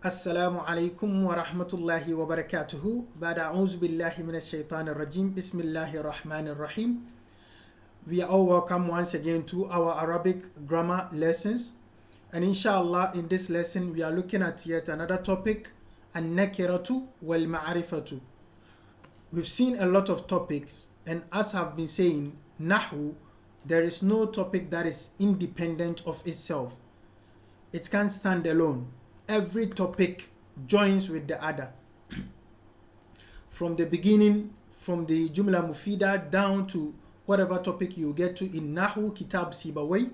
السلام عليكم ورحمة الله وبركاته. بعد أعوذ بالله من الشيطان الرجيم. بسم الله الرحمن الرحيم. We are all welcome once again to our Arabic grammar lessons. And inshallah, in this lesson, we are looking at yet another topic, an-nakiratu wal-ma'rifatu. We've seen a lot of topics, and as I've been saying, Nahu, there is no topic that is independent of itself. It can't stand alone. Every topic joins with the other. From the beginning, from the Jumla Mufida down to whatever topic you get to in Nahu, Kitab Sibawai,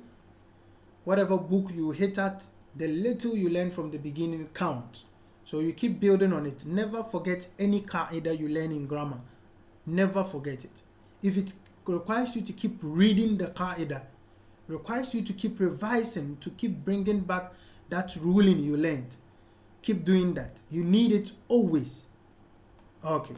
whatever book you hit at, the little you learn from the beginning counts. So you keep building on it. Never forget any qaida you learn in grammar. Never forget it. If it requires you to keep reading the qaida, requires you to keep revising, to keep bringing back that ruling you learned, keep doing that. You need it always. Okay.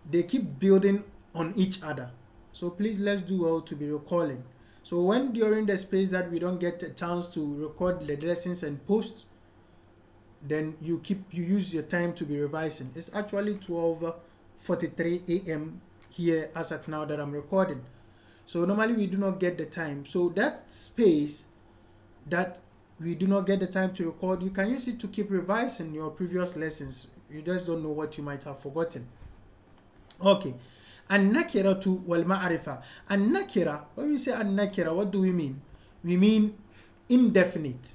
They keep building on each other. So please, let's do well to be recalling. So when during the space that we don't get a chance to record the lessons and post, then you use your time to be revising. It's actually 12:43 a.m. here as at now that I'm recording. So normally we do not get the time. So that space that we do not get the time to record, you can use it to keep revising your previous lessons. You just don't know what you might have forgotten. Okay. An-nakira to wal-ma'rifa. An-nakira, when we say an-nakira, what do we mean? We mean indefinite.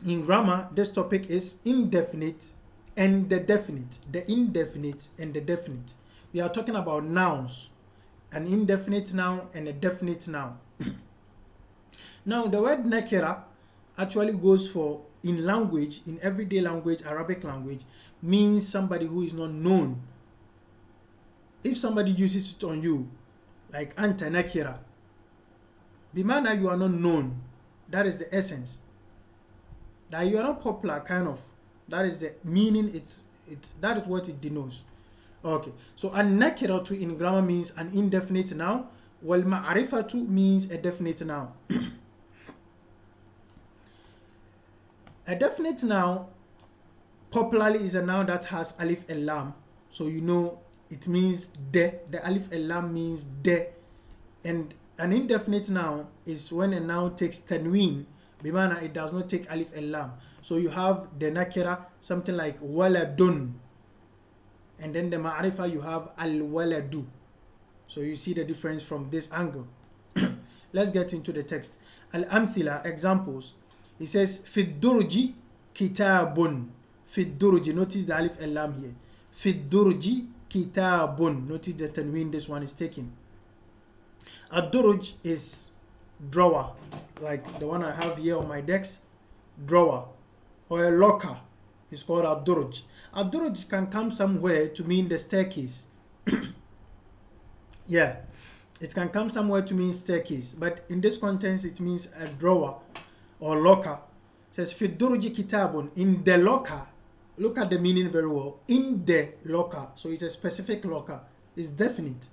In grammar, this topic is indefinite and the definite. The indefinite and the definite. We are talking about nouns. An indefinite noun and a definite noun. Now, the word nakira actually goes for, in language, in everyday language, Arabic language, means somebody who is not known. If somebody uses it on you, like anta nakira, bimana you are not known. That is the essence. That you are not popular, kind of. That is the meaning. That is what it denotes. Okay. So an nakiratu in grammar means an indefinite noun, while ma'rifatu means a definite noun. A definite noun popularly is a noun that has alif and lam. So you know it means de. The alif and lam means de. And an indefinite noun is when a noun takes tanween. Bimana, it does not take alif and lam. So you have the nakira, something like waladun. And then the ma'rifa, you have al-waladu. So you see the difference from this angle. Let's get into the text. Al-amthila, examples. It says, Fiddurji kitabun. Fiddurji, notice the alif and lam here. Fiddurji kitabun. Notice the tanween this one is taking. Ad-durj is drawer, like the one I have here on my desk. Drawer. Or a locker is called ad-durj. Ad-durj can come somewhere to mean the staircase. Yeah, it can come somewhere to mean staircase, but in this context it means a drawer or locker. It says Fiddurji kitabun, in the locker. Look at the meaning very well. In the locker, so it's a specific locker. It's definite.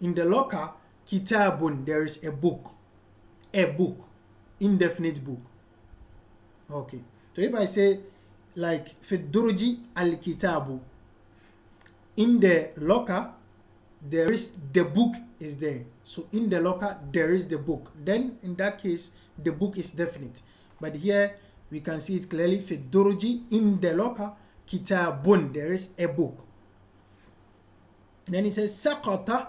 In the locker, kitabun, there is a book. A book. Indefinite book. Okay. So if I say like Fiddurji al-kitabu, in the locker, there is the book is there. So in the locker, there is the book. Then in that case, the book is definite. But here we can see it clearly. Fiddurji, in the locker, kitabun, there is a book. Then it says Saqata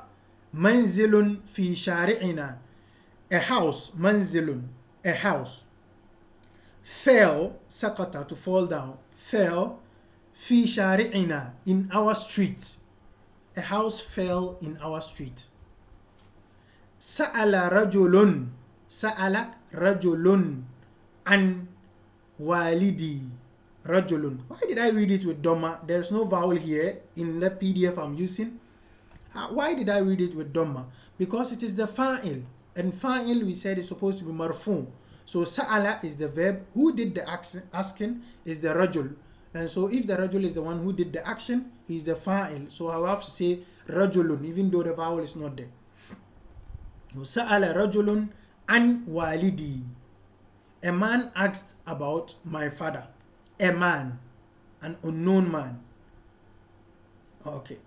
manzilun fi shari'ina. A house, manzilun, a house. Fell, Saqata, to fall down, fell, fi shari'ina, in our street. A house fell in our street. Sa'ala rajulun an walidi. Rajulun. Why did I read it with Dhamma? There's no vowel here in the PDF I'm using. Why did I read it with Dhamma? Because it is the fa'il. And fa'il, we said, is supposed to be marfu. So sa'ala is the verb. Who did the asking is the rajul. And so if the rajul is the one who did the action, he is the fa'il. So I will have to say rajulun, even though the vowel is not there. Sa'ala rajulun an walidi. A man asked about my father. a man, an unknown man. Okay.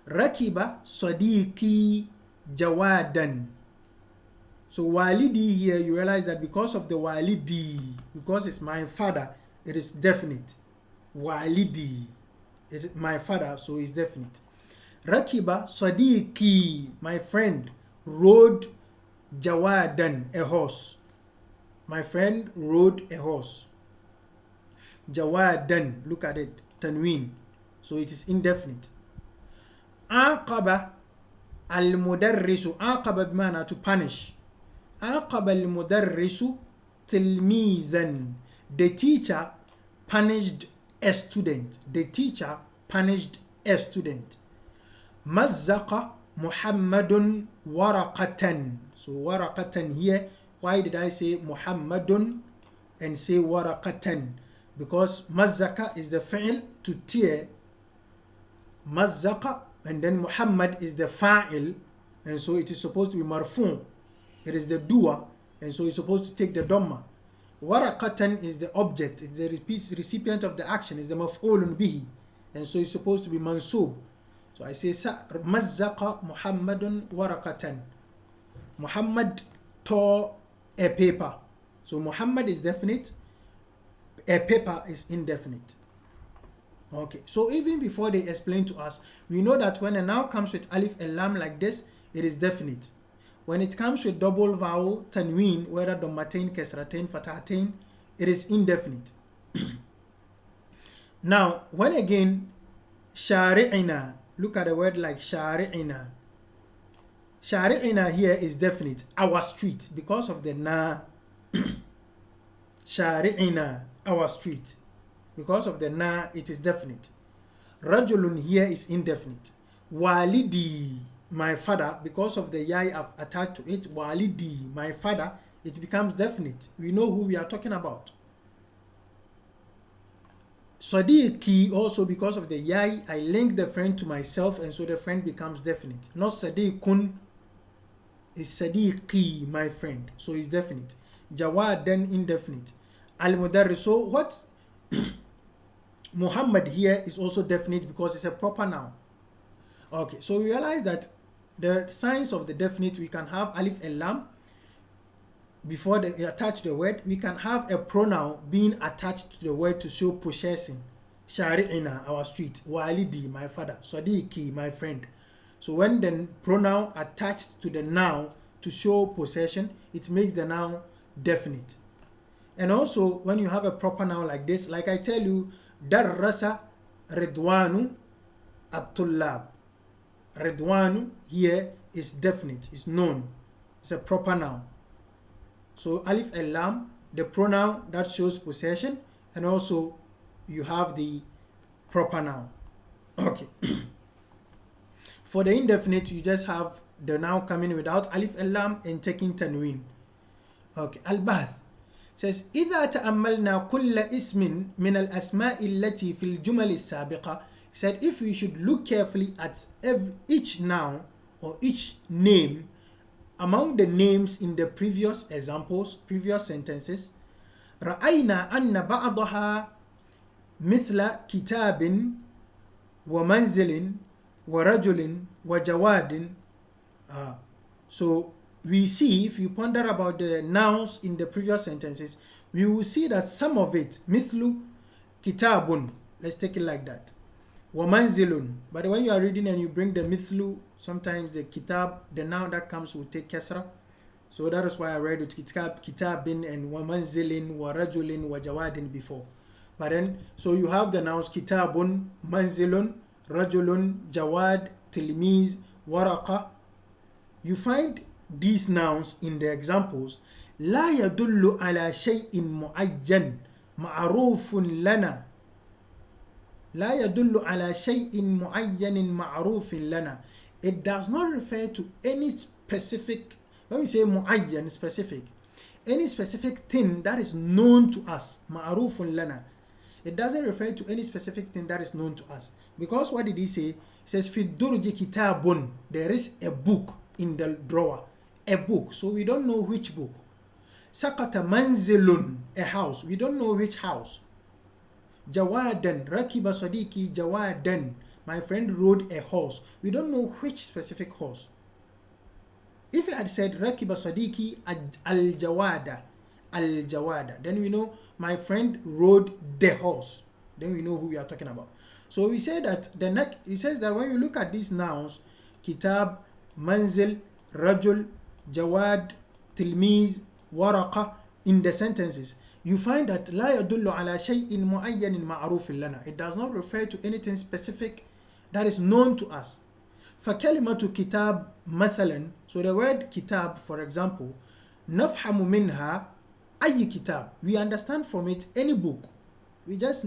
Rakiba Sadiqi Jawadan. So walidi here, you realize that because of the walidi, because it's my father, it is definite. Walidi, it's my father, so it's definite. Rakiba Sadiqi, my friend, rode Jawadan, a horse. My friend rode a horse. Jawadan, look at it, tanween. So it is indefinite. Aqaba al-mudarrisu. Aqaba b'mana to punish. Aqaba al-mudarrisu tilmidhan. The teacher punished a student. The teacher punished a student. Mazzaqa Muhammadun waraqatan. So waraqatan here. Why did I say Muhammadun and say waraqatan? Because mazzaka is the fi'l to tear. Mazzaqa, and then Muhammad is the fa'il, and so it is supposed to be marfu'. It is the doer, and so it's supposed to take the dhamma. Waraqatan is the object, it's the recipient of the action, is the maf'ulun bihi, and so it's supposed to be mansub. So I say mazzaqa Muhammadun waraqatan. Muhammad tore a paper. So Muhammad is definite, a paper is indefinite. Okay, so even before they explain to us, we know that when a noun comes with alif and lam like this, it is definite. When it comes with double vowel, tanween, whether dhammatain, kasratain, fatahatain, it is indefinite. Now, when again, shari'ina, look at the word like shari'ina. Shari'ina here is definite, our street, because of the na. Shari'ina, our street. Because of the na, it is definite. Rajulun here is indefinite. Walidi, my father, because of the yai I've attached to it, walidi, my father, it becomes definite. We know who we are talking about. Sadiqi, also because of the yai, I link the friend to myself, and so the friend becomes definite. Not sadiqun, is sadiqi, my friend, so it's definite. Jawad, then indefinite. Al-mudarris, so what? Muhammad here is also definite because it's a proper noun. Okay, so we realize that the signs of the definite, we can have alif and lam before they attach the word. We can have a pronoun being attached to the word to show possessing. Shari'ina, our street. Walidi, my father. Sadiqi, my friend. So when the pronoun attached to the noun to show possession, it makes the noun definite. And also when you have a proper noun like this, like I tell you, Darrasa Ridwanu at-Tullab. Ridwanu here is definite, is known. It's a proper noun. So alif and lam, the pronoun that shows possession, and also you have the proper noun. Okay. For the indefinite, you just have the noun coming without alif and lam and taking tanween. Okay. Al-Bath says إذا تأملنا كل اسم من الأسماء التي في الجمل السابقة, said if we should look carefully at each noun or each name among the names in the previous examples, previous sentences, رأينا أن بعضها مثل كتاب ومنزل ورجل وجواد. So we see, if you ponder about the nouns in the previous sentences, we will see that some of it, mithlu kitabun, let's take it like that, wamanzilun. But when you are reading and you bring the mithlu, sometimes the kitab, the noun that comes will take kasra. So that is why I read it kitabin and wamanzilin, warajulin, wajawadin before. But then, so you have the nouns kitabun, manzilun, rajulun, jawad, tilmiz, waraqa. You find these nouns in the examples. لا يدل على شيء معين معروف لنا. لا يدل على شيء معين معروف لنا. It does not refer to any specific, when we say معين, specific, any specific thing that is known to us. معروف لنا. It doesn't refer to any specific thing that is known to us. Because what did he say? He says في الدرج كتاب. There is a book in the drawer. A book, so we don't know which book. Sakata manzilun, a house, we don't know which house. Jawadan, rakiba sadiki jawadan. My friend rode a horse. We don't know which specific horse. If it had said rakiba sadiki al-jawada, al-jawada, then we know my friend rode the horse. Then we know who we are talking about. So we say that he says that when you look at these nouns, kitab, manzil, rajul, jawad, tilmiz, waraqa, in the sentences, you find that لا يدل على شيء معين معروف لنا. It does not refer to anything specific that is known to us. فكلمة كتاب مثلا, so the word kitab, for example, نفهم منها أي كتاب. We understand from it any book. We just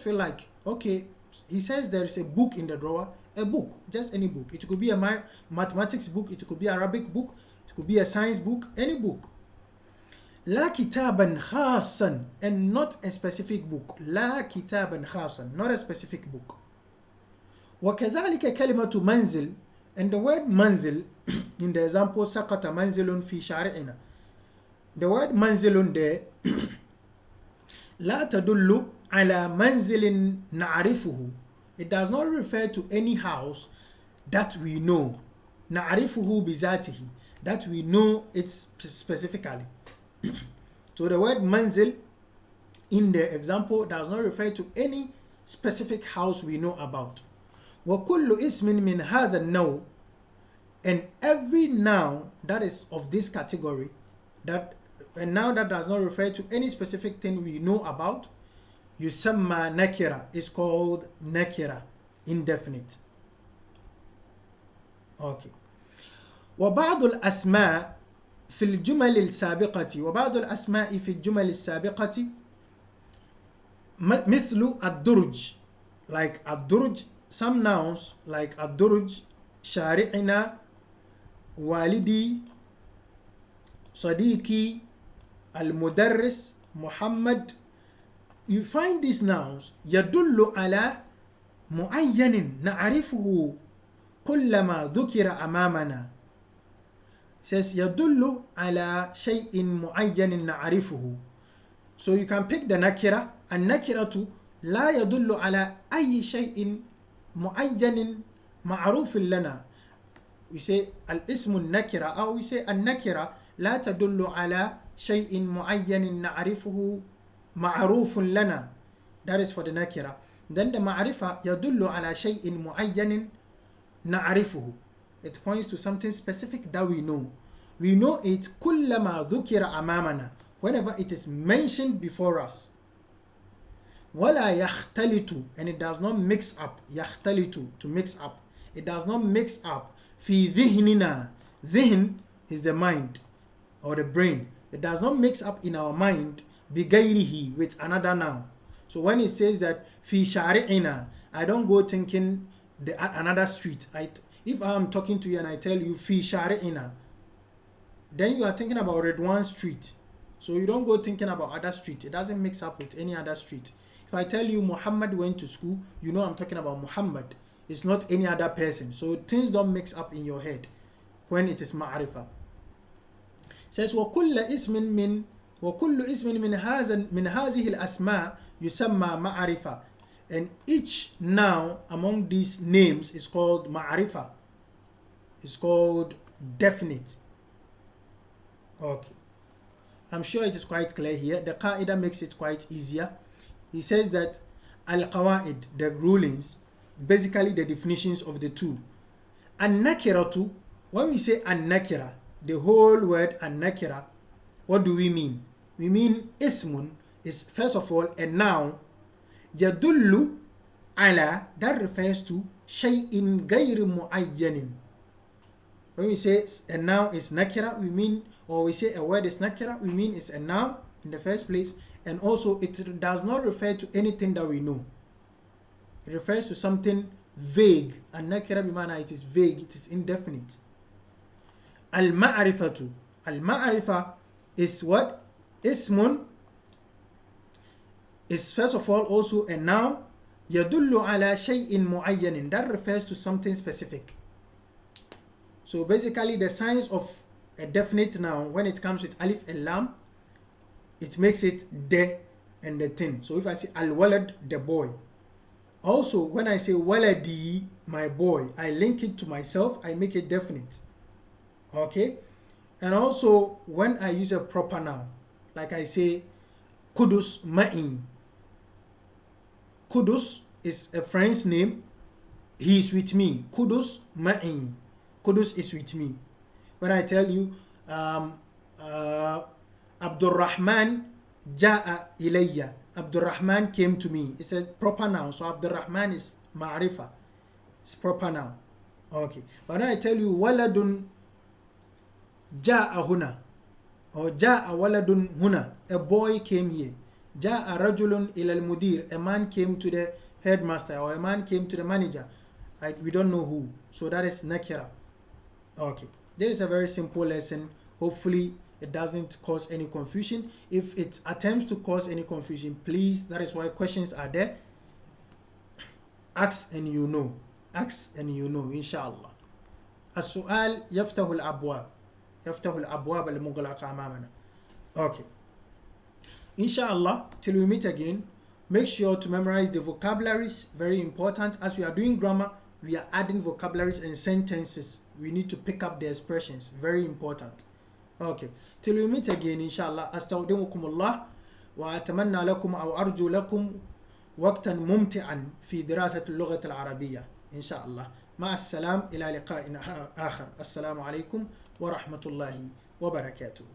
feel like, okay, he says there is a book in the drawer, a book, just any book. It could be a mathematics book, it could be Arabic book, it could be a science book, any book. لا كتابا خاصا, and not a specific book. لا كتابا خاصا, not a specific book. وكذلك كلمة منزل, and the word منزل in the example سقط منزل في شارعنا. The word منزل there لا تدل على منزل نعرفه. It does not refer to any house that we know. نعرفه بذاته, that we know it specifically. So the word manzil in the example does not refer to any specific house we know about. وَكُلُّ اسم مِنْ هَذَا النَّوْءِ, and every noun that is of this category, that a noun that does not refer to any specific thing we know about, yusamma nakira, is called nakira, indefinite. Okay. وبعض الأسماء في الجمل السابقة, وبعض الأسماء في الجمل السابقة مثل الدرج, like الدرج, some nouns like الدرج, شارعنا, والدي, صديقي, المدرس, محمد. You find these nouns يدل على معين نعرفه كلما ذكر أمامنا. Says يدل على شيء معين نعرفه. So you can pick the nakira, and nakiratu لا يدل على أي شيء معين معروف لنا. We say الاسم النكرة, أو we say النكرة لا تدل على شيء معين نعرفه معروف لنا. That is for the nakira. Then the ma'rifa يدل على شيء معين نعرفه. It points to something specific that we know. We know it كلما ذكر أمامنا, whenever it is mentioned before us. ولا يختلط, and it does not mix up. يختلط, to mix up. It does not mix up. في ذهننا, ذهن is the mind or the brain. It does not mix up in our mind بغيره, with another noun. So when it says that في شارعنا, I don't go thinking another street. If I'm talking to you and I tell you في شارعنا, then you are thinking about Ridwan street. So you don't go thinking about other street. It doesn't mix up with any other street. If I tell you Muhammad went to school, you know I'm talking about Muhammad. It's not any other person. So things don't mix up in your head when it is ma'rifa. It says وكل اسم من هذه الأسماء يسمى معرفة. And each noun among these names is called ma'rifa. It's called definite. Okay. I'm sure it is quite clear here. The qaida makes it quite easier. He says that al-qawaid, the rulings, basically the definitions of the two. An-nakiratu, when we say an-nakira, the whole word an-nakira, what do we mean? We mean ismun is first of all a noun. Yadullu ala, that refers to shay'in ghayr mu'ayyanin. When we say a noun is nakira, we mean, or we say a word is nakira, we mean it's a noun in the first place, and also it does not refer to anything that we know. It refers to something vague, and nakira bimana, it is vague, it is indefinite. Al-ma'rifatu, al-ma'rifa is what? Ismun is first of all also a noun. Yadullu ala shay'in mu'ayyanin, that refers to something specific. So basically the signs of a definite noun, when it comes with alif and lam, it makes it de. and the thing. So if I say al-walad, the boy. Also, when I say waladi, my boy, I link it to myself, I make it definite. Okay? And also, when I use a proper noun, like I say, Kudus ma'i. Kudus is a friend's name. He is with me. Kudus ma'i. Kudus is with me. When I tell you, Abdul Rahman ja'a ilayya. Abdul Rahman came to me. It's a proper noun. So Abdul Rahman is ma'rifa. It's proper noun. Okay. But when I tell you waladun ja'a huna, or ja'a waladun huna, a boy came here. Ja'a rajulun ila al-mudir, a man came to the headmaster, or a man came to the manager. We don't know who. So that is nakira. Okay. There is a very simple lesson. Hopefully it doesn't cause any confusion. If it attempts to cause any confusion, please, that is why questions are there. Ask and you know. Ask and you know, inshallah. السؤال يفتح الأبواب. يفتح الأبواب المغلقة أمامنا. Okay. Inshallah, till we meet again, make sure to memorize the vocabularies. Very important. As we are doing grammar, we are adding vocabularies and sentences. We need to pick up the expressions. Very important. Okay. Till we meet again, inshallah. أستودعكم الله وأتمنى لكم أو أرجو لكم وقتا ممتعا في دراسة اللغة العربية إن شاء الله. مع السلام إلى لقاء آخر. السلام عليكم ورحمة الله وبركاته.